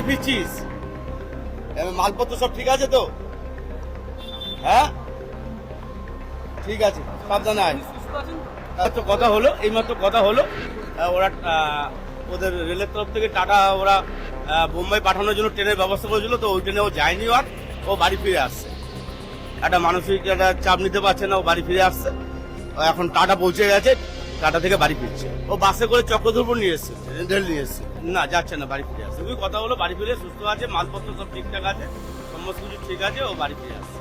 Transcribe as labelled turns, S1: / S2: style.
S1: ফিরছিস? মালপত্র সব ঠিক আছে তো? হ্যাঁ ঠিক আছে, সাবধানে আয়। তো কথা হলো, এইমাত্র কথা হলো, ওরা ওদের রেলের তরফ থেকে টাটা ওরা বোম্বাই পাঠানোর জন্য ট্রেনের ব্যবস্থা করেছিল, তো ওই ট্রেনে ও যায়নি, আর ও বাড়ি ফিরে আসছে। একটা মানসিক একটা চাপ নিতে পারছে না, ও বাড়ি ফিরে আসছে। ও এখন টাটা পৌঁছে গেছে, টাটা থেকে বাড়ি ফিরছে। ও বাসে করে চক্রধরপুর নিয়ে এসছে, রেল নিয়ে এসছে। না যাচ্ছে না, বাড়ি ফিরে আসছে। ওই কথা হলো, বাড়ি ফিরে সুস্থ আছে, মালপত্র সব ঠিকঠাক আছে, সমস্ত কিছু ঠিক আছে, ও বাড়ি ফিরে আসছে।